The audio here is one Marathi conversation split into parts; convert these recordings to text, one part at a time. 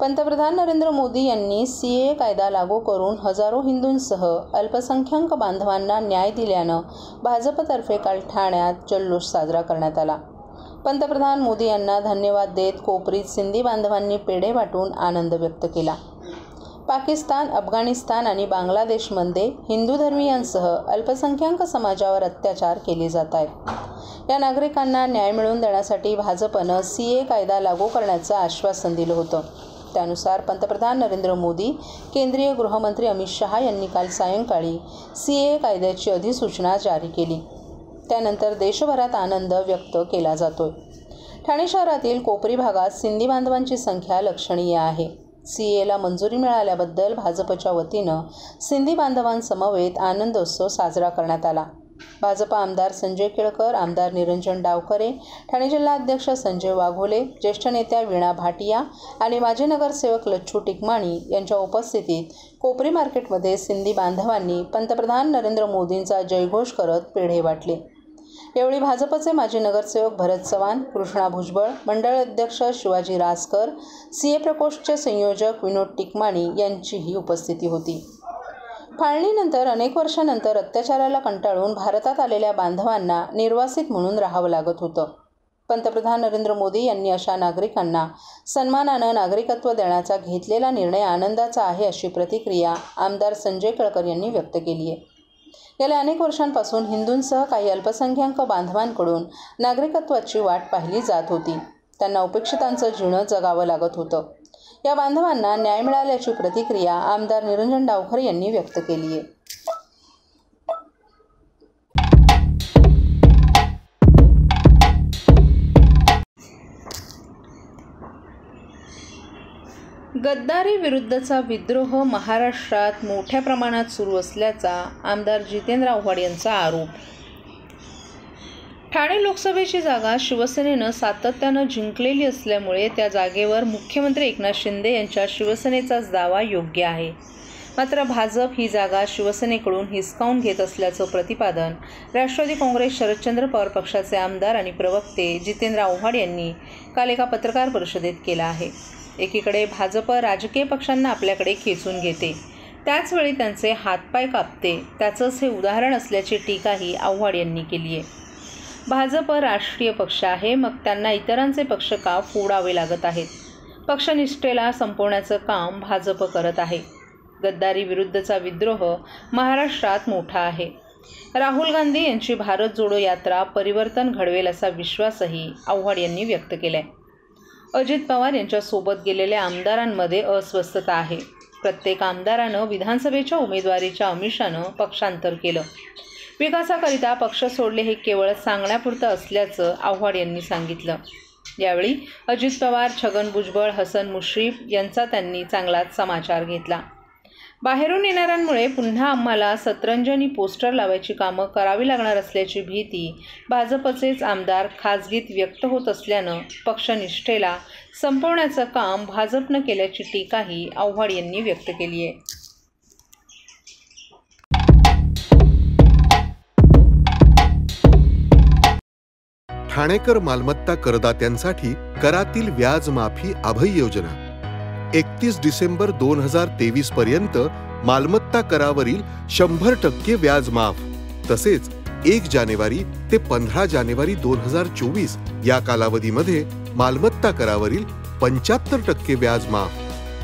पंतप्रधान नरेंद्र मोदी यांनी सीए कायदा लागू करून हजारो हिंदूंसह अल्पसंख्याक बांधवांना न्याय दिल्यानं भाजपतर्फे काल ठाण्यात जल्लोष साजरा करण्यात आला। पंतप्रधान मोदी यांना धन्यवाद देत कोपरीत सिंधी बांधवांनी पेढे वाटून आनंद व्यक्त केला। पाकिस्तान, अफगाणिस्तान आणि बांगलादेशमध्ये हिंदू धर्मीयांसह अल्पसंख्याक समाजावर अत्याचार केले जात आहेत। या नागरिकांना न्याय मिळवून देण्यासाठी भाजपनं सीए कायदा लागू करण्याचं आश्वासन दिलं होतं। त्यानुसार पंतप्रधान नरेंद्र मोदी, केंद्रीय गृहमंत्री अमित शहा यांनी काल सायंकाळी सीए कायद्याची अधिसूचना जारी केली। त्यानंतर देशभरात आनंद व्यक्त केला जातोय। ठाणे शहरातील कोपरी भागात सिंधी बांधवांची संख्या लक्षणीय आहे। सीएला मंजुरी मिळाल्याबद्दल भाजपच्या वतीनं सिंधी बांधवांसमवेत आनंदोत्सव साजरा करण्यात आला। भाजप आमदार संजय केळकर, आमदार निरंजन डावखरे, ठाणे जिल्हाध्यक्ष संजय वाघोले, ज्येष्ठ नेत्या वीणा भाटिया आणि माजी नगरसेवक लच्छू टिकमाणी यांच्या उपस्थितीत कोपरी मार्केटमध्ये सिंधी बांधवांनी पंतप्रधान नरेंद्र मोदींचा जयघोष करत पेढे वाटले। यावेळी भाजपचे माजी नगरसेवक भरत चव्हाण, कृष्णा भुजबळ, मंडळ अध्यक्ष शिवाजी रासकर, सीए प्रकोष्ठचे संयोजक विनोद टिकमाणी यांचीही उपस्थिती होती। फाळणीनंतर अनेक वर्षांनंतर अत्याचाराला कंटाळून भारतात आलेल्या बांधवांना निर्वासित म्हणून राहावं लागत होतं। पंतप्रधान नरेंद्र मोदी यांनी अशा नागरिकांना सन्मानानं नागरिकत्व देण्याचा घेतलेला निर्णय आनंदाचा आहे, अशी प्रतिक्रिया आमदार संजय केळकर यांनी व्यक्त केली आहे। गेल्या अनेक वर्षांपासून हिंदूंसह काही अल्पसंख्याक बांधवांकडून नागरिकत्वाची वाट पाहिली जात होती। त्यांना उपेक्षितांचं जीणं जगावं लागत होतं। या बांधवांना न्याय मिळाल्याची प्रतिक्रिया आमदार निरंजन डावखरे यांनी व्यक्त केली आहे। गद्दारी विरुद्धचा विद्रोह महाराष्ट्रात मोठ्या प्रमाणात सुरू असल्याचा आमदार जितेंद्र आव्हाड यांचा आरोप। ठाणे लोकसभेची जागा शिवसेनेनं सातत्यानं जिंकलेली असल्यामुळे त्या जागेवर मुख्यमंत्री एकनाथ शिंदे यांच्या शिवसेनेचाच दावा योग्य आहे। मात्र भाजप ही जागा शिवसेनेकडून हिसकावून घेत असल्याचं प्रतिपादन राष्ट्रवादी काँग्रेस शरदचंद्र पवार पक्षाचे आमदार आणि प्रवक्ते जितेंद्र आव्हाड यांनी काल एका पत्रकार परिषदेत केलं आहे। एकीकडे भाजप राजकीय पक्षांना आपल्याकडे खेचून घेते, त्याचवेळी त्यांचे हातपाय कापते, त्याचंच हे उदाहरण असल्याची टीकाही आव्हाड यांनी केली आहे। भाजप राष्ट्रीय पक्ष आहे, मग त्यांना इतरांचे पक्ष का फोडावे लागत आहेत? पक्षनिष्ठेला संपवण्याचं काम भाजप करत आहे। गद्दारी विरुद्धचा विद्रोह महाराष्ट्रात मोठा आहे। राहुल गांधी यांची भारत जोडो यात्रा परिवर्तन घडवेल असा विश्वासही आव्हाड यांनी व्यक्त केलाय। अजित पवार यांच्यासोबत गेलेल्या आमदारांमध्ये अस्वस्थता आहे। प्रत्येक आमदारानं विधानसभेच्या उमेदवारीच्या आमिषानं पक्षांतर केलं। विकासाकरिता पक्ष सोडले हे केवळ सांगण्यापुरतं असल्याचं आव्हाड यांनी सांगितलं। यावेळी अजित पवार, छगन भुजबळ, हसन मुश्रीफ यांचा त्यांनी चांगलाच समाचार घेतला। बाहेरून येणाऱ्यांमुळे पुन्हा आम्हाला सतरंजनी पोस्टर लावायची कामं करावी लागणार असल्याची भीती भाजपचेच आमदार खासगीत व्यक्त होत असल्यानं पक्षनिष्ठेला संपवण्याचं काम भाजपनं केल्याची टीकाही आव्हाड यांनी व्यक्त केली आहे। ठाणेकर मालमत्ता करदात्यांसाठी करातील व्याज माफी अभय योजना 31 डिसेंबर 2023 पर्यंत मालमत्ता करावरील 100% व्याज माफ, तसेच 1 जानेवारी ते 15 जानेवारी 2024 या कालावधीमध्ये मालमत्ता करावरील 75% व्याज माफ।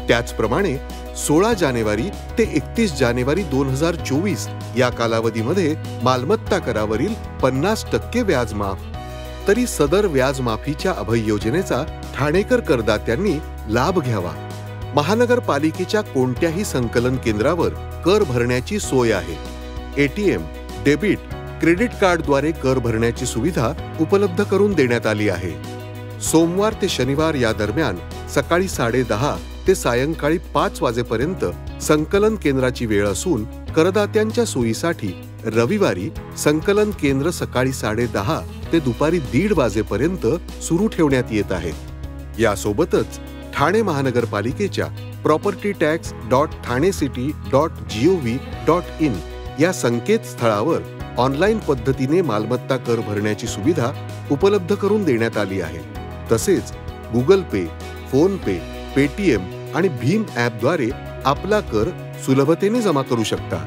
त्याचप्रमाणे 16 जानेवारी ते 31 जानेवारी 2024 या कालावधीमध्ये मालमत्ता करावरील 50% व्याज माफ। तरी सदर व्याज माफीच्या अभय योजनेचा ठाणेकर करदात्यांनी लाभ घ्यावा। महानगरपालिकेच्या कोणत्याही संकलन केंद्रावर कर भरण्याची सोय आहे। एटीएम, डेबिट, क्रेडिट कार्डद्वारे कर भरण्याची सुविधा उपलब्ध करून देण्यात आली आहे। सोमवार ते शनिवार या दरम्यान सकाळी 10:30 ते सायंकाळी 5 वाजेपर्यंत संकलन केंद्राची वेळ असून करदात्यांच्या सोयीसाठी रविवारी संकलन केंद्र सकाळी 10:30 ते दुपारी 1:30 वाजेपर्यंत सुरू ठेवण्यात येत आहेत। यासोबतच ठाणे महानगरपालिकेच्या propertytax.thanecity.gov.in या संकेतस्थळावर ऑनलाईन पद्धतीने मालमत्ता कर भरण्याची सुविधा उपलब्ध करून देण्यात आली आहे। तसेच गुगल पे, फोन पे, पेटीएम आणि भीम ॲपद्वारे आपला कर सुलभतेने जमा करू शकता.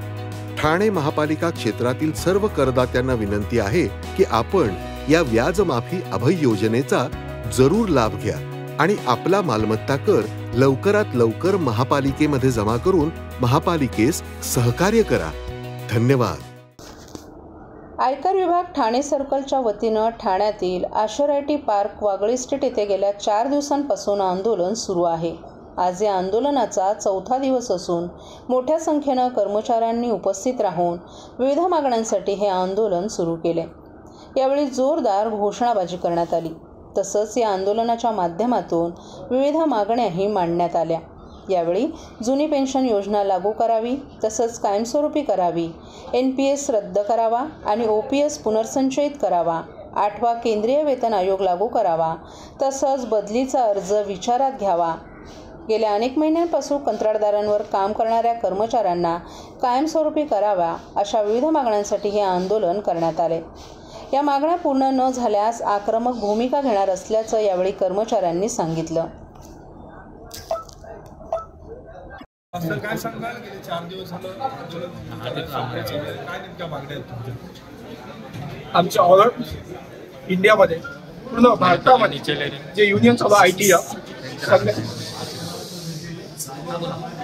ठाणे महापालिका क्षेत्रातील सर्व करदात्यांना विनंती आहे की आपण या व्याजमाफी अभय योजनेचा जरूर लाभ घ्या आणि आपला मालमत्ता कर लवकरात लवकर महापालिकेमध्ये जमा करून महापालिकेस सहकार्य करा. धन्यवाद. आयकर विभाग ठाणे सर्कलच्या वतीनं ठाण्यातील आशरायटी पार्क वागळे स्ट्रीट येथे गेल्या 4 दिवसांपासून आंदोलन सुरू आहे. आज या आंदोलनाचा 4था दिवस असून मोठ्या संख्येनं कर्मचाऱ्यांनी उपस्थित राहून विविध मागण्यांसाठी हे आंदोलन सुरू केले. यावेळी जोरदार घोषणाबाजी करण्यात आली. तसंच या आंदोलनाच्या माध्यमातून विविध मागण्याही मांडण्यात आल्या. यावेळी जुनी पेन्शन योजना लागू करावी, तसंच कायमस्वरूपी करावी, NPS रद्द करावा आणि OPS पुनर्संचयित करावा, 8वा केंद्रीय वेतन आयोग लागू करावा, तसंच बदलीचा अर्ज विचारात घ्यावा. गेल्या अनेक महिन्यांपासून कंत्राटदारांवर काम करणाऱ्या कर्मचाऱ्यांना कायमस्वरूपी कराव्या अशा विविध मागण्यांसाठी हे आंदोलन करण्यात आले. या मागण्या पूर्ण न झाल्यास आक्रमक भूमिका घेणार असल्याचं यावेळी कर्मचाऱ्यांनी सांगितलं. काय सांगाल गेले 4 दिवस आमच्या ऑल इंडियामध्ये पूर्ण भारतामध्ये जे युनियन ऑफ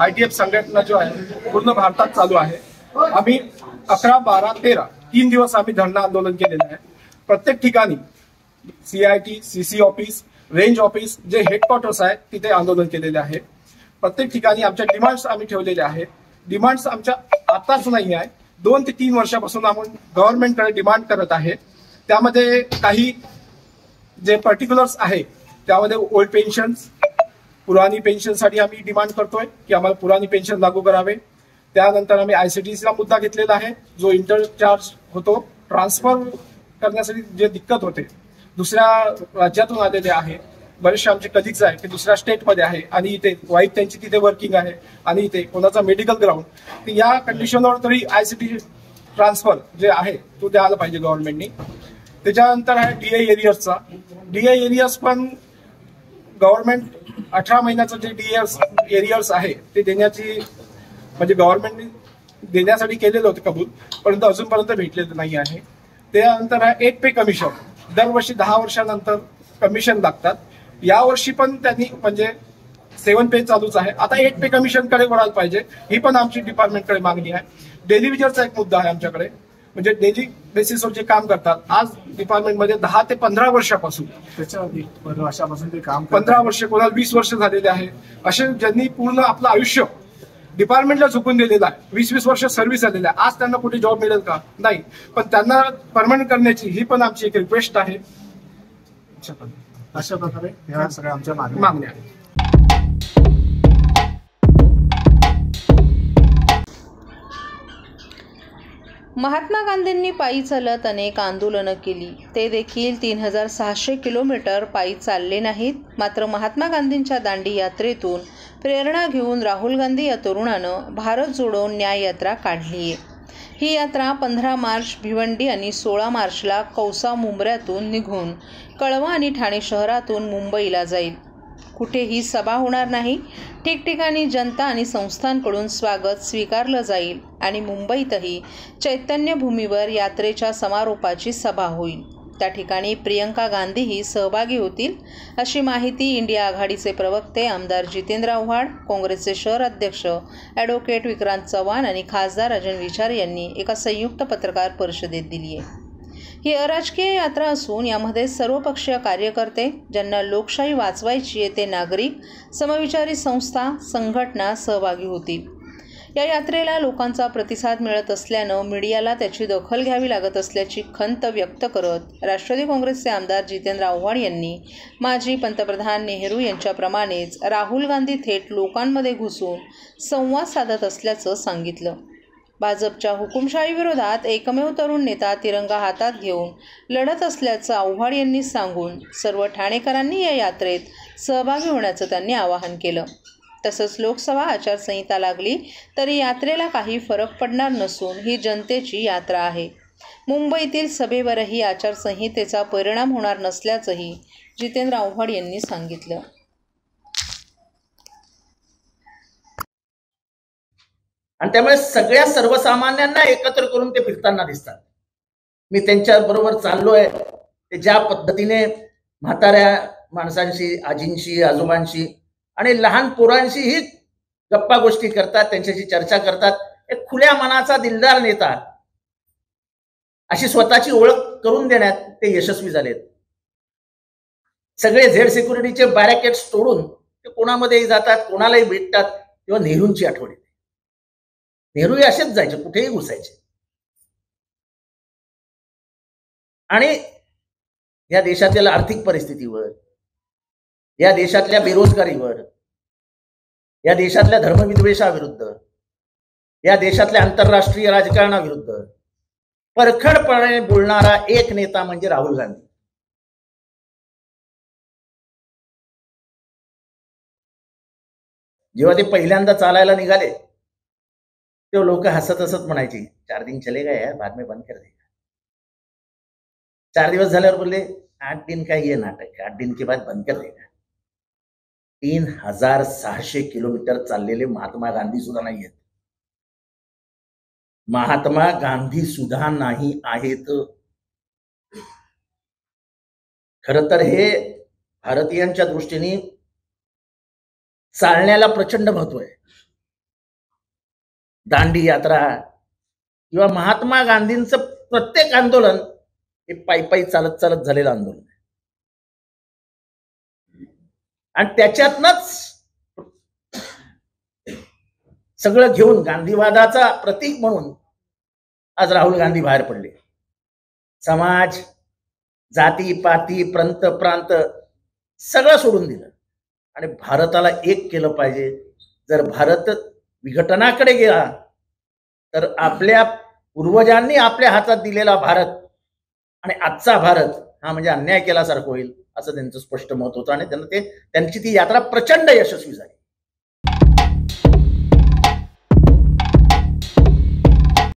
ITF संघटना जो आहे पूर्ण भारतात चालू आहे. आम्ही 11, 12, 13 3 दिवस आम्ही धरणं आंदोलन केलेलं आहे. प्रत्येक ठिकाणी CIT, CC office, range office जे हेडक्वार्टर्स आहेत तिथे आंदोलन केलेले आहे. प्रत्येक ठिकाणी आमच्या डिमांड्स आम्ही ठेवलेले आहेत. डिमांड्स आमच्या आताच नाही आहे, 2 ते 3 वर्षापासून आपण गव्हर्नमेंटकडे डिमांड करत आहे. त्यामध्ये काही जे पर्टिक्युलर्स आहे त्यामध्ये ओल्ड पेन्शन्स, पुराणी पेन्शनसाठी आम्ही डिमांड करतोय की आम्हाला पुराणी पेन्शन लागू करावे. त्यानंतर आम्ही ICTCला मुद्दा घेतलेला आहे, जो इंटरचार्ज होतो ट्रान्सफर करण्यासाठी जे दिक्कत होते, दुसऱ्या राज्यातून आलेले आहे. बरेचसे आमचे कलिग्स आहे की दुसऱ्या स्टेटमध्ये आहे आणि इथे वाईफ त्यांची तिथे वर्किंग आहे आणि इथे कोणाचा मेडिकल ग्राउंड, तर या कंडिशनवर तरी ICT ट्रान्सफर जे आहे तो द्यायला पाहिजे गव्हर्नमेंटनी. त्याच्यानंतर आहे DA एरियर्सचा. DA एरियर्स पण गव्हर्नमेंट 18 महिन्याचं जे DA एरियर्स आहे ते देण्याची म्हणजे गव्हर्नमेंटने देण्यासाठी केलेलं होतं कबूल, परंतु अजूनपर्यंत भेटलेलं नाही आहे. त्यानंतर आहे 8 पे कमिशन. दरवर्षी 10 वर्षानंतर कमिशन लागतात. यावर्षी पण त्यांनी म्हणजे 7 पे चालूच आहे. आता 8 पे कमिशनकडे वळायला पाहिजे, ही पण आमची डिपार्टमेंटकडे मागणी आहे. डेली वेजरचा एक मुद्दा आहे आमच्याकडे, म्हणजे डेली बेसिसवर जे काम करतात आज डिपार्टमेंटमध्ये 10 ते 15 वर्षापासून, त्याच्या वर्षापासून ते काम 15 वर्ष, कोणाला 20 वर्ष झालेले आहे, असे ज्यांनी पूर्ण आपलं आयुष्य डिपार्टमेंटला झुकून दिलेलं आहे, 20-20 वर्ष सर्व्हिस झालेलं आहे. आज त्यांना कुठे जॉब मिळेल का? नाही. पण त्यांना परमनंट करण्याची ही पण आमची एक रिक्वेस्ट आहे. अशा प्रकारे ह्या सगळ्या आमच्या मागण्या आहेत. महात्मा गांधींनी पायी चालत अनेक आंदोलनं केली. ते देखील 3600 किलोमीटर पायी चालले नाहीत. मात्र महात्मा गांधींच्या दांडी यात्रेतून प्रेरणा घेऊन राहुल गांधी या तरुणानं भारत जोडो न्याय यात्रा काढली आहे. ही यात्रा 15 मार्च भिवंडी आणि 16 मार्चला कौसा मुंब्र्यातून निघून कळवा आणि ठाणे शहरातून मुंबईला जाईल. कुठेही सभा होणार नाही. ठिकठिकाणी जनता आणि संस्थांकडून स्वागत स्वीकारलं जाईल आणि मुंबईतही चैतन्यभूमीवर यात्रेच्या समारोपाची सभा होईल. त्या ठिकाणी प्रियंका गांधीही सहभागी होतील, अशी माहिती इंडिया आघाडीचे प्रवक्ते आमदार जितेंद्र आव्हाड, काँग्रेसचे शहर अध्यक्ष ॲडव्होकेट विक्रांत चव्हाण आणि खासदार राजन विचारे यांनी एका संयुक्त पत्रकार परिषदेत दिली आहे. ही अराजकीय यात्रा असून यामध्ये सर्वपक्षीय कार्यकर्ते, ज्यांना लोकशाही वाचवायची आहे ते नागरिक, समविचारी संस्था, संघटना सहभागी होतील. या यात्रेला लोकांचा प्रतिसाद मिळत असल्यानं मीडियाला त्याची दखल घ्यावी लागत असल्याची खंत व्यक्त करत राष्ट्रवादी काँग्रेसचे आमदार जितेंद्र आव्हाड यांनी माजी पंतप्रधान नेहरू यांच्याप्रमाणेच राहुल गांधी थेट लोकांमध्ये घुसून संवाद साधत असल्याचं सांगितलं. भाजपच्या हुकुमशाहीविरोधात एकमेव तरुण नेता तिरंगा हातात घेऊन लढत असल्याचं आव्हाड यांनी सांगून सर्व ठाणेकरांनी या यात्रेत सहभागी होण्याचं त्यांनी आवाहन केलं. तसंच लोकसभा आचारसंहिता लागली तरी यात्रेला काही फरक पडणार नसून ही जनतेची यात्रा आहे. मुंबईतील सभेवरही आचारसंहितेचा परिणाम होणार नसल्याचंही जितेंद्र आव्हाड यांनी सांगितलं. आणि त्यामुळे सगळ्या सर्वसामान्यांना एकत्र करून ते फिरताना दिसतात. मी त्यांच्या बरोबर चाललोय, ते ज्या पद्धतीने म्हाताऱ्या माणसांशी, आजींशी, आजोबांशी आणि लहान पोरांशीही गप्पा गोष्टी करतात, त्यांच्याशी चर्चा करतात. एक खुल्या मनाचा दिलदार नेता अशी स्वतःची ओळख करून देण्यात ते यशस्वी झालेत. सगळे झेड सिक्युरिटीचे बॅरिकेड्स तोडून ते कोणामध्येही जातात, कोणालाही भेटतात. तेव्हा नेहरूंची आठवण येते. नेहरू असेच जायचे, कुठेही घुसायचे. आणि या देशातील आर्थिक परिस्थितीवर, या देशातल्या बेरोजगारीवर, या देशातल्या धर्मविद्वेषाविरुद्ध, या देशातल्या आंतरराष्ट्रीय राजकारणाविरुद्ध परखडपणे बोलणारा एक नेता म्हणजे राहुल गांधी. जेव्हा ते पहिल्यांदा चालायला निघाले तेव्हा लोक हसत हसत म्हणायची, 4 दिन चले गए यार, बाद में बंद कर देगा. 4 दिवस झाल्यावर बोलले, 8 दिन का ये नाटक, 8 दिन के बाद बंद कर देगा. 3600 किलोमीटर चाललेले महात्मा गांधी सुद्धा नाही आहेत. महात्मा गांधी सुद्धा नाही आहेत. खर तर हे भारतीयांच्या दृष्टीने चालण्याला प्रचंड महत्व आहे. दांडी यात्रा किंवा महात्मा गांधींचं प्रत्येक आंदोलन हे पायी पायी चालत चालत झालेलं आंदोलन आहे. आणि त्याच्यातनच सगळं घेऊन गांधीवादाचा प्रतीक म्हणून आज राहुल गांधी बाहेर पडले. समाज, जाती पाती, प्रांत प्रांत सगळं सोडून दिलं आणि भारताला एक केलं पाहिजे. जर भारत विघटनाकडे गेला तर आपल्या पूर्वजांनी आपल्या हातात दिलेला भारत आणि आजचा भारत हा म्हणजे अन्याय केल्यासारखं होईल, असं त्यांचं स्पष्ट मत होतं. आणि त्यांची ती यात्रा प्रचंड यशस्वी झाली.